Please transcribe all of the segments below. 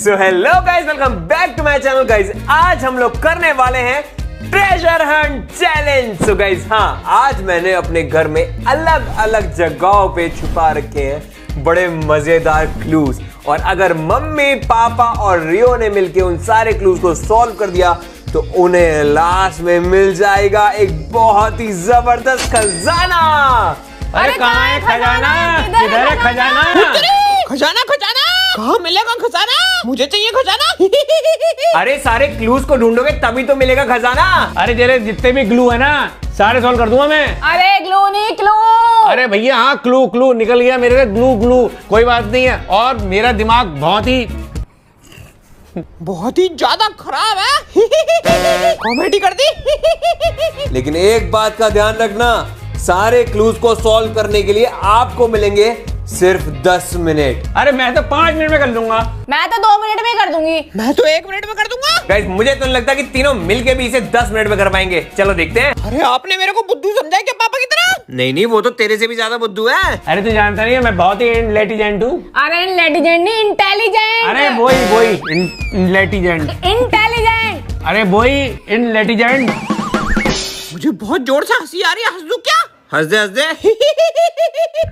So hello guys, welcome back to my channel guys. आज हम लोग करने वाले हैं treasure hunt challenge. So guys, हाँ, आज मैंने अपने घर में अलग अलग जगहों पे छुपा रखे हैं बड़े मजेदार क्लूज, और अगर मम्मी, पापा और रियो ने मिलके उन सारे क्लूज को सॉल्व कर दिया तो उन्हें लास्ट में मिल जाएगा एक बहुत ही जबरदस्त खजाना। अरे कहाँ है खजाना? किधर है खजाना? खजाना खजाना कहाँ मिलेगा खजाना? मुझे चाहिए खजाना। अरे सारे क्लूज को ढूंढोगे तभी तो मिलेगा खजाना। अरे तेरे जितने भी क्लू है ना सारे सॉल्व कर दूंगा मैं। अरे क्लू नहीं क्लू। अरे भैया हाँ, क्लू निकल गया मेरे से, ग्लू कोई बात नहीं है। और मेरा दिमाग बहुत ही ज्यादा खराब है। कॉमेडी कर दी। लेकिन एक बात का ध्यान रखना, सारे क्लूज को सॉल्व करने के लिए आपको मिलेंगे सिर्फ 10 मिनट। अरे मैं तो 5 मिनट में कर लूंगा। मैं तो 2 मिनट में कर दूंगी। मैं तो 1 मिनट में कर दूंगा। गाइस, मुझे तो नहीं लगता कि तीनों मिलके भी इसे 10 मिनट में कर पाएंगे। चलो देखते हैं। अरे आपने मेरे को बुद्धू समझा है क्या पापा की तरह? नहीं, वो तो तेरे से भी ज्यादा बुद्धू है। अरे तू जानता नहीं है मैं बहुत ही इंटेलिजेंट हूँ। अरे इंटेलिजेंट नहीं, इंटेलिजेंट। अरे वही इंटेलिजेंट। इंटेलिजेंट। अरे वही इंटेलिजेंट। मुझे बहुत जोर से हंसी आ रही है। हंस दूं क्या? हंस दे।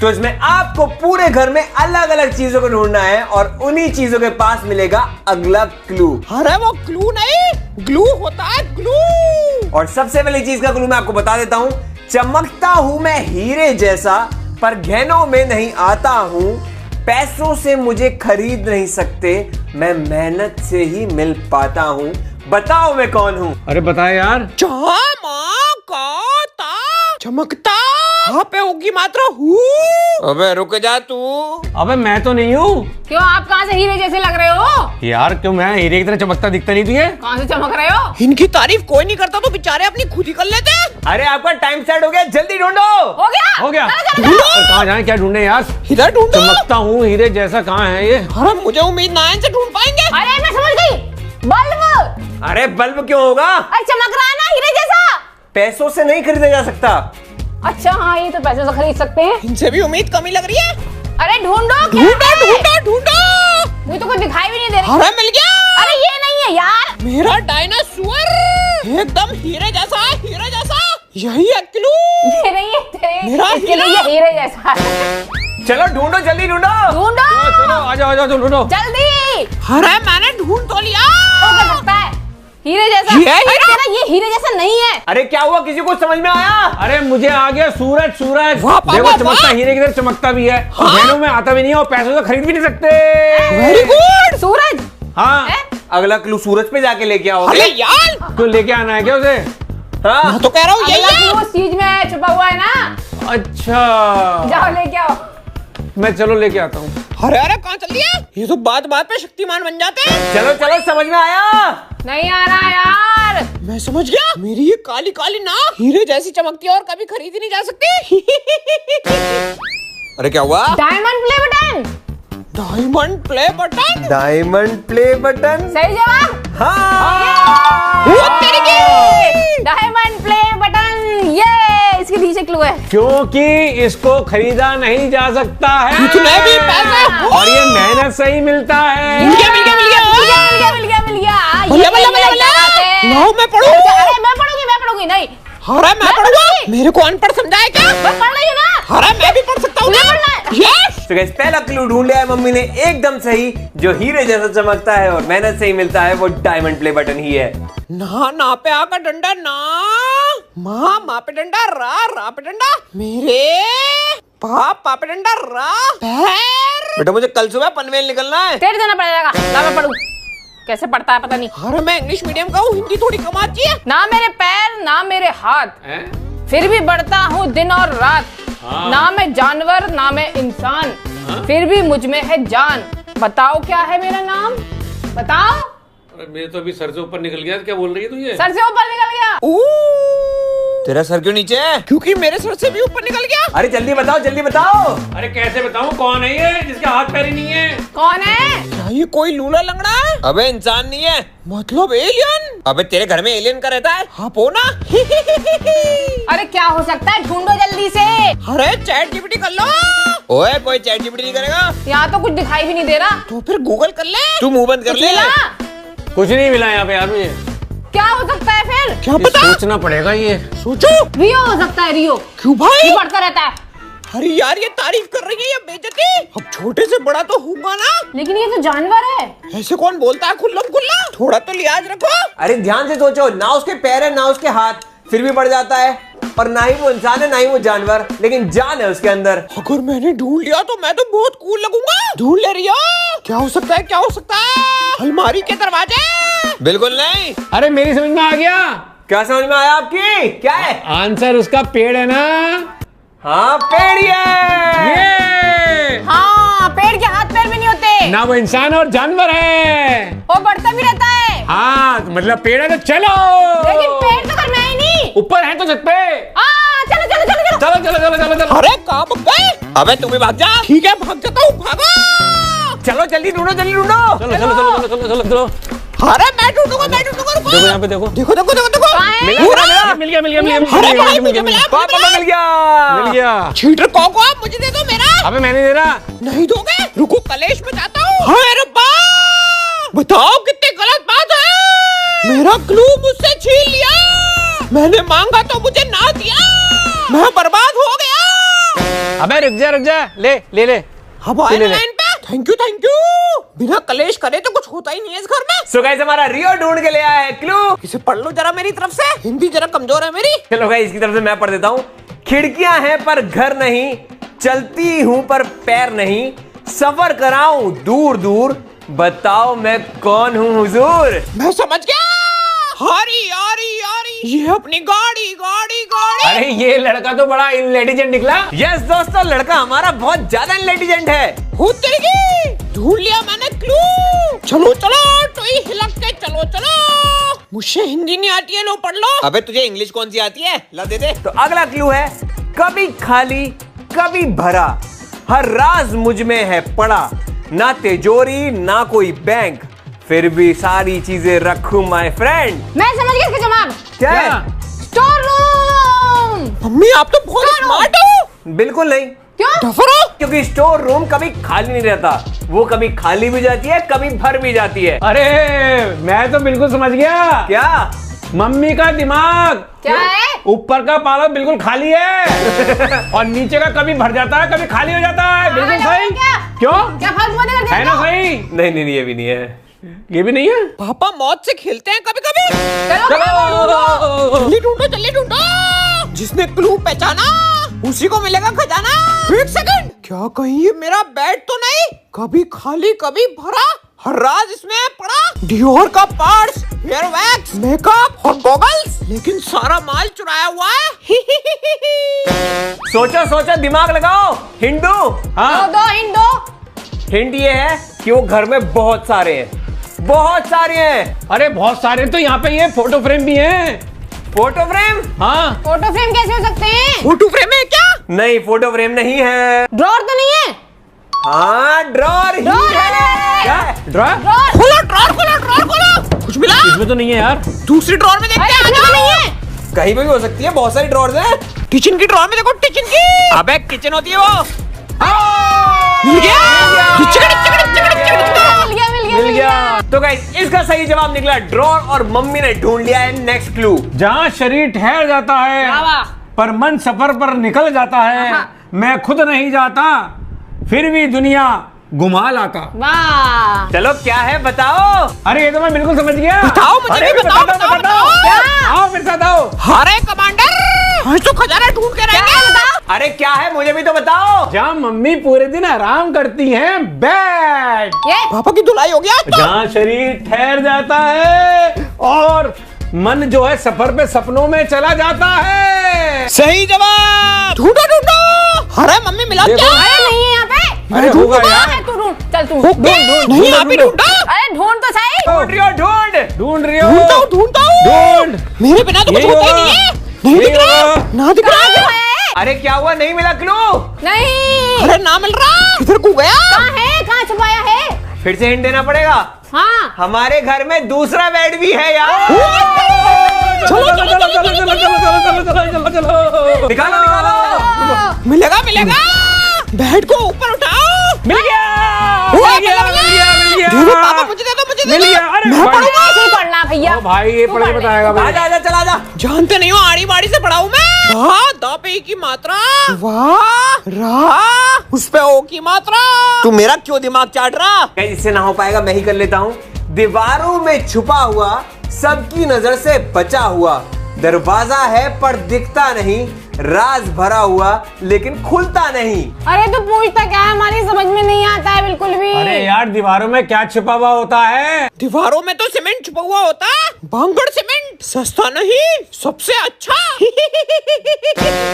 तो इसमें आपको पूरे घर में अलग अलग चीजों को ढूंढना है और उन्हीं चीजों के पास मिलेगा अगला क्लू। अरे वो क्लू नहीं, ग्लू होता है, ग्लू। और सबसे पहली चीज का क्लू मैं आपको बता देता हूं। चमकता हूं मैं हीरे जैसा, पर गहनों में नहीं आता हूं। पैसों से मुझे खरीद नहीं सकते, मैं मेहनत से ही मिल पाता हूं। बताओ मैं कौन हूं? अरे बता यार। चमकता हाँ पे होगी मात्र हूँ। अबे रुक जा तू। अबे मैं तो नहीं हूँ। क्यों, आप कहाँ से हीरे जैसे लग रहे हो? यार क्यों, मैं हीरे की तरह चमकता दिखता नहीं तुझे? कहाँ से चमक रहे हो? इनकी तारीफ कोई नहीं करता तो बेचारे अपनी खुद ही कर लेते हैं। अरे आपका टाइम स्टार्ट हो गया, जल्दी ढूंढो। हो गया। कहाँ जाए, क्या ढूंढे यार? इधर ढूंढो। चमकता हूँ हीरे जैसा कहाँ है ये? अरे मुझे उम्मीद ना है इनसे ढूंढ पाएंगे। अरे मैं समझ गई, बल्ब। अरे बल्ब क्यों होगा? अरे चमक रहा है ना हीरे जैसा। पैसों से नहीं खरीदा जा सकता। अच्छा हाँ, ये तो पैसे से खरीद सकते हैं। इनसे भी उम्मीद कमी लग रही है। अरे ढूंढो। मुझे तो कुछ दिखाई भी नहीं दे रही। अरे मिल गया। अरे ये नहीं है यार, मेरा डायनासोर एकदम हीरे जैसा है, हीरे जैसा। यही है क्लू। ये नहीं है मेरा हीरे जैसा। चलो ढूंढो, जल्दी ढूंढो। चलो आ जाओ ढूंढो जल्दी। अरे मैंने ढूंढ तो लिया। हो सकता है हीरे जैसा। ये हीरे जैसा नहीं है। अरे क्या हुआ, किसी को समझ में आया? अरे मुझे आ गया सूरज। देखो चमकता हीरे की तरह चमकता भी है, और गहनों में आता भी नहीं है, और पैसों से खरीद भी नहीं सकते। Very good. सूरज। हाँ, अगला क्लू सूरज पे जाके लेके आओ। अरे यार, तो लेके आना है क्या उसे? हाँ, मैं तो कह रहा हूँ यही उस चीज में छुपा हुआ है ना। अच्छा जाओ लेके आओ। मैं चलो लेके आता हूँ। अरे कहाँ चल दिया? ये तो बात पे शक्तिमान बन जाते हैं। चलो समझ में आया? नहीं आ रहा यार। मैं समझ गया। मेरी ये काली काली नाक हीरे जैसी चमकती है और कभी खरीदी नहीं जा सकती। अरे क्या हुआ? Diamond play button. Diamond play button. Diamond play button सही जवाब। हाँ। डायमंड प्ले बटन, ये इसके पीछे क्लू है। क्योंकि इसको खरीदा नहीं जा सकता है, इतने भी पैसे और ये मेहनत से ही मिलता है। मिल गया। लाओ मैं पढ़ूं। अरे मैं पढ़ूंगी नहीं। अरे मैं पढ़ूंगा। मेरे को अनपढ़ समझा है क्या? मैं पढ़ रही हूँ ना। अरे मैं भी पढ़ सकता हूँ। यस। तो गाइस, पहला क्लू ढूंढ लिया है मम्मी ने एकदम सही। जो हीरे जैसा चमकता है और मेहनत से ही मिलता है वो डायमंड प्ले बटन ही है। ना पे आका डंडा ना। माँ पे डंडा, रा पे डंडा। मेरे पापा पे डंडा, रा पैर। बेटा मुझे कल सुबह पनवेल निकलना है। तेरे जाना पड़ेगा। ना मैं पढ़ूं। कैसे पढ़ता है पता नहीं। अरे मैं इंग्लिश मीडियम का हूँ, हिंदी थोड़ी कम आती है। ना मेरे पैर ना मेरे हाथ, फिर भी बढ़ता हूँ दिन और रात। ना मैं जानवर ना मैं इंसान, फिर भी मुझ में है जान। बताओ क्या है मेरा नाम, बताओ। अरे मेरे तो अभी सर से ऊपर निकल गया। क्या बोल रही है तू ये? सर से ऊपर निकल गया। तेरा सर क्यों नीचे है? क्योंकि मेरे सर से भी ऊपर निकल गया। अरे जल्दी बताओ, जल्दी बताओ। अरे कैसे बताऊं कौन है ये जिसके हाथ पैर ही नहीं है? कौन है? क्या ये कोई लूला लंगड़ा है? अबे इंसान नहीं है। मतलब एलियन? अबे तेरे घर में एलियन का रहता है? हाँ पोना। अरे क्या हो सकता है, ढूंढो जल्दी से। अरे चैट जीपीटी कर लो। ओए कोई चैट जीपीटी नहीं करेगा। यहाँ तो कुछ दिखाई भी नहीं दे रहा। तो फिर गूगल कर ले। तू मुंह बंद कर ले। मिला? कुछ नहीं मिला यहाँ पे यार मुझे। क्या हो सकता है फिर? क्या ये पता? सोचना पड़ेगा ये। सोचो। रियो हो सकता है, रियो। क्यों भाई? ये बढ़ता रहता है। अरे यार ये तारीफ कर रही है या बेइज्जती? अब छोटे से बड़ा तो होगा ना। लेकिन ये तो जानवर है। ऐसे कौन बोलता है खुल्लम खुल्ला? थोड़ा तो लिहाज रखो। अरे ध्यान से सोचो, ना उसके पैर है ना उसके हाथ, फिर भी बढ़ जाता है। और ना ही वो इंसान है ना ही वो जानवर, लेकिन जान है उसके अंदर। अगर मैंने ढूंढ लिया तो मैं तो बहुत कूल लगूंगा। ढूंढ ले रही हो? क्या हो सकता है, क्या हो सकता है? अलमारी के दरवाजे? बिल्कुल नहीं। अरे मेरी समझ में आ गया। क्या समझ में आया आपकी? क्या है आंसर उसका पेड़ है ना। हाँ पेड़ ही है। ये हाँ, पेड़ के हाथ पैर भी नहीं होते। ना वो इंसान और जानवर है। वो बढ़ता भी रहता है। हाँ तो मतलब पेड़ है तो चलो। लेकिन पेड़ तो घर में है ही नहीं। ऊपर है तो छत पे। चलो चलो चलो चलो। चलो चलो चलो चलो चलो। अरे कहाँ भाग गए? अबे तू भी भाग जा। ठीक है भाग जाता हूँ, भागो। चलो जल्दी ढूंढो, जल्दी ढूंढो। चलो चलो चलो चलो चलो चलो। अरे मैं ढूंढूंगा, मैं ढूंढूंगा। रुको। देखो यहाँ पे देखो। देखो देखो देखो देखो। कहाँ है? मिला, पूरा? मिला, मिल गया मिल गया मिल गया अरे मिल भाई गया मुझे मिल मिला, गया पापा मिल गया। मिल गया। चीटर कौको आप मुझे दे दो मेरा। अबे मैंने दे रहा। नहीं दोगे? रुको कलेश में जाता हूँ। हाय रब्बा, बताओ कितनी गलत बात है। मेरा क्लू मुझसे छीन लिया। मैंने मांगा तो मुझे ना दिया। मैं बर्बाद हो गया। अबे रुक जा ले ले ले। अब आए ले ले। लाइन पे। Thank you thank you. बिना कलेश करे तो कुछ होता ही नहीं है इस घर में। सो गाइस हमारा रियो ढूंढ के ले आया है क्लू। इसे पढ़ लो जरा मेरी तरफ से। हिंदी जरा कमजोर है मेरी। चलो गाइस इसकी तरफ से मैं पढ़ देता हूँ। खिड़कियां हैं पर घर नहीं, चलती हूं पर पैर नहीं, सफर कराऊं दूर दूर, बताओ मैं कौन हूँ हुजूर। मैं समझ गया। हारी यारी यारी, ये अपनी गाड़ी गाड़ी गाड़ी। अरे ये लड़का तो बड़ा इंटेलिजेंट निकला। यस दोस्तों, लड़का हमारा बहुत ज्यादा इंटेलिजेंट है। ढूंढ लिया मैंने क्लू। चलो चलो टोई हिलक के चलो चलो। मुझे हिंदी नहीं आती है, लो पढ़ लो। अबे तुझे इंग्लिश कौन सी आती है? ला दे दे। तो अगला क्लू है, कभी खाली कभी भरा, हर राज मुझ में है पड़ा, ना तिजोरी ना कोई बैंक, फिर भी सारी चीजें रखूं माय फ्रेंड। मैं समझ गया इसका जवाब। क्या है? Store room. मम्मी आप तो बहुत स्मार्ट हो। बिल्कुल नहीं। क्यों? डफरो। क्योंकि स्टोर रूम कभी खाली नहीं रहता, वो कभी खाली भी जाती है कभी भर भी जाती है। अरे मैं तो बिल्कुल समझ गया। क्या? मम्मी का दिमाग। क्या है? ऊपर का पाला बिल्कुल खाली है और नीचे का कभी भर जाता है कभी खाली हो जाता है। बिल्कुल सही। क्या? क्यों? क्या फालतू बातें करते है ना सही? नहीं नहीं ये भी नहीं है। ये भी नहीं है। पापा मौत से खेलते हैं कभी कभी। चलो जल्दी ढूंढो जल्दी ढूंढो। जिसने क्लू पहचाना उसी को मिलेगा खजाना। एक सेकंड, क्या कहीं ये मेरा बैट तो नहीं? कभी खाली कभी भरा, हर राज इसमें पड़ा। डियोर का पार्ट्स, हेयर वैक्स, मेकअप और गॉगल्स, लेकिन सारा माल चुराया हुआ है। सोचो सोचो, दिमाग लगाओ। हिंदू। हाँ दो हिंट दो। हिंट ये है कि वो घर में बहुत सारे हैं, बहुत सारे हैं। अरे बहुत सारे तो यहाँ पे ये फोटो फ्रेम भी हैं। Photo frame? हाँ फोटो फ्रेम कैसे हो सकते हैं? फोटो फ्रेम है क्या? नहीं फोटो फ्रेम नहीं है। ड्रॉर तो नहीं है? हाँ ड्रॉर ही ड्रॉर है। है। क्या है? Drawer drawer. खोलो ड्रॉर खोलो ड्रॉर खोलो। कुछ मिला? इसमें तो नहीं है यार। दूसरी ड्रॉर में देखते हैं। अरे आ नहीं जाओ। है। कहीं पे भी हो सकती है, बहुत सारी ड्रॉर्स हैं। किचन की ड्रॉर में देखो, किचन की। अबे किचन होती है वो। मिल गया। मिल गया। तो गाइस इसका सही जवाब निकला ड्रॉर और मम्मी ने ढूंढ लिया है नेक्स्ट क्लू। जहाँ शरीर ठहर जाता है वाह। पर मन सफर पर निकल जाता है, मैं खुद नहीं जाता फिर भी दुनिया घुमा लाता। वाह। चलो क्या है बताओ। अरे ये तो मैं बिल्कुल समझ गया। बताओ मुझे अरे भी बताओ, बताओ, बताओ। क्या? आओ मेरे साथ आओ। अरे कमांडर, आज तो खजाना ढूंढ के रहेंगे। अरे क्या है मुझे भी तो बताओ। जहाँ मम्मी पूरे दिन आराम करती हैं, बेड। ये पापा की धुलाई हो गया तो। जहाँ शरीर ठहर जाता है और मन जो है सफर पे सपनों में चला जाता है। सही जवाब। ढूंढो ढूंढो। अरे मम्मी मिला देखो। क्या? अरे नहीं है यहाँ पे। अरे होगा यार। है, तू ढूंढ। चल तू ढूंढ, नहीं आप ही ढूंढो। अरे ढूंढ तो सही। ढूंढ रही हो ढूंढ। ढूंढ रही हो। ढूंढता हूँ ढूंढता हूँ। ढूंढ। मेरे बिना तो कुछ यही होता ही होगा। नहीं है। नहीं दिख रहा, ना दिख रहा। अरे क्या हुआ, नहीं मिला क्लू? नहीं, अरे ना मिल रहा, किधर को गया? कहाँ है, कहाँ छुपाया है? फिर से हिंट देना पड़ेगा। हाँ, हमारे घर में दूसरा बेड भी है यार। चलो चलो चलो चलो चलो चलो चलो चलो चलो चलो निकालो निकालो। मिलेगा मिलेगा, बेड को ऊपर उठाओ। मिल गया मिल मिल गया मिल गया मिल गया दे दो पापा, मुझे दे दो, मुझे दे मिल दो। गया। अरे मैं पढ़ूंगा। ऐसे ही पढ़ना भैया। ओ भाई ये पढ़ के बताएगा भाई। आजा आजा चला जा। जानते नहीं हो, आड़ी बाड़ी से पढ़ा हूं मैं। वाह, दा पे ई की मात्रा, वाह रा उस पे ओ की मात्रा। तू मेरा क्यों दिमाग चाट रहा? इससे ना हो पाएगा, मैं ही कर लेता हूँ। दीवारों में छुपा हुआ, सबकी नजर से बचा हुआ, दरवाजा है पर दिखता नहीं, राज भरा हुआ लेकिन खुलता नहीं। अरे तो पूछता क्या है, हमारी समझ में नहीं आता है बिल्कुल भी। अरे यार दीवारों में क्या छुपा हुआ होता है? दीवारों में तो सीमेंट छुपा हुआ होता है, बांगड़ सीमेंट, सस्ता नहीं सबसे अच्छा।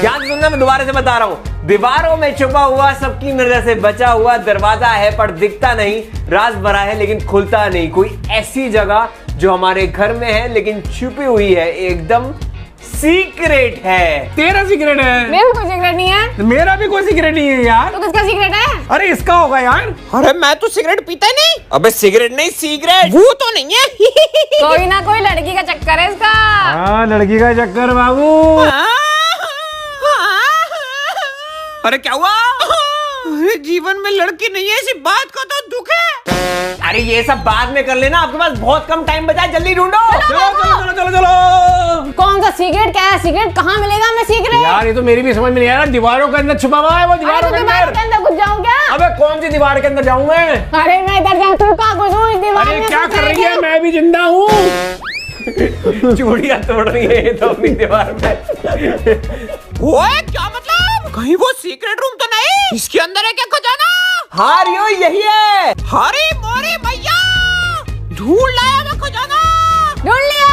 ध्यान से सुनना, मैं दोबारा से बता रहा हूँ। दीवारों में छुपा हुआ, सबकी नजर से बचा हुआ, दरवाजा है पर दिखता नहीं, राज भरा है लेकिन खुलता नहीं। कोई ऐसी जगह जो हमारे घर में है लेकिन छुपी हुई है, एकदम सीक्रेट है। तेरा सीक्रेट है? मेरा कोई सीक्रेट नहीं है। मेरा भी कोई सीक्रेट नहीं है यार। तो किसका सीक्रेट है? अरे इसका होगा यार। अरे मैं तो सिगरेट पीता ही नहीं। अबे सिगरेट नहीं, सिगरेट वो तो नहीं है। कोई ना कोई लड़की का चक्कर है इसका। हाँ लड़की का चक्कर बाबू। अरे क्या हुआ? अरे जीवन में लड़की नहीं है, इसी बात का तो दुख है। अरे ये सब बाद में कर लेना, आपके पास बहुत कम टाइम बचा है, जल्दी ढूंढो। चलो चलो चलो चलो चलो। कौन सा सीक्रेट, क्या है सीक्रेट, कहाँ मिलेगा हमें सीक्रेट? यार ये तो मेरी भी समझ में नहीं आ रहा। दीवारों के अंदर छुपा हुआ है वो, अरे दीवारों तो के दीवार अंदर। के अंदर घुस जाऊं क्या? अबे कौन सी दीवार के अंदर जाऊं मैं? अरे मैं इधर जाऊं, तू कहाँ घुसूं इस दीवार अरे में? क्या घुस कर रही है, जाएगी। मैं भी जिंदा हूँ। चूड़ियां तोड़ रही है ये तो अपनी दीवार में। ओए क्या मतलब? कहीं वो सीक्रेट रूम तो नहीं? इसके अंदर है क्या खजाना? हाँ रियो, यही है। हरी मोरी भैया, ढूंढ लाया मैं खजाना। ढूंढ लिया।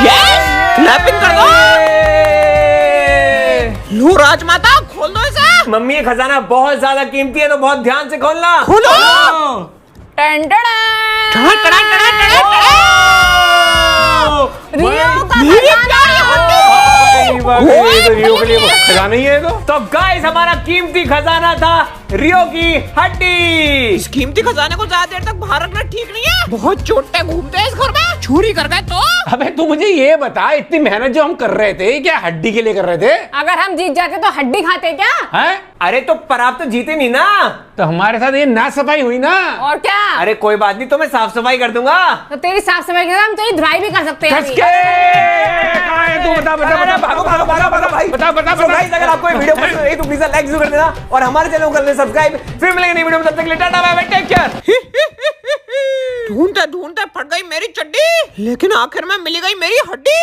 Yes! क्लैपिंग कर दो। लो राजमाता, खोल दो इसे। मम्मी ये खजाना बहुत ज्यादा कीमती है, तो बहुत ध्यान से खोलना। खोलो। Ton ton. रियो का मेरी खजाना। प्यारी हड्डी। ये तो रियो के लिए खजाना ही है ये तो गाइस हमारा कीमती खजाना था रियो की हड्डी। इस कीमती खजाने को ज्यादा देर तक बाहर रखना ठीक नहीं है। बहुत चोटे घूमते हैं इस घर में, चोरी कर गए तो। अबे तू मुझे ये बता, इतनी मेहनत जो हम कर रहे थे, क्या हड्डी के लिए कर रहे थे? अगर हम जीत जाते तो हड्डी खाते क्या? हैं? अरे तो पर आप तो जीते नहीं ना। तो हमारे साथ ये ना सफाई हुई ना। और क्या? अरे कोई बात नहीं, तो मैं साफ सफाई कर दूंगा। तो तेरी साफ सफाई के साथ हम तेरी धुलाई भी कर सकते हैं कस अभी। के। कहाँ है तू? बता बता बता भागो भागो भागो भागो भाई। बता बता So guys, अगर आपको ये वीडियो पसंद आई तो प्लीज लाइक जरूर कर देना और हमारे चैनल को कर लेना सब्सक्राइब। फिर मिलेंगे नई वीडियो में, तब तक के लिए tata bye bye, take care. ढूंढते ढूंढते फट गई मेरी चड्डी, लेकिन आखिर में मिल गई मेरी हड्डी।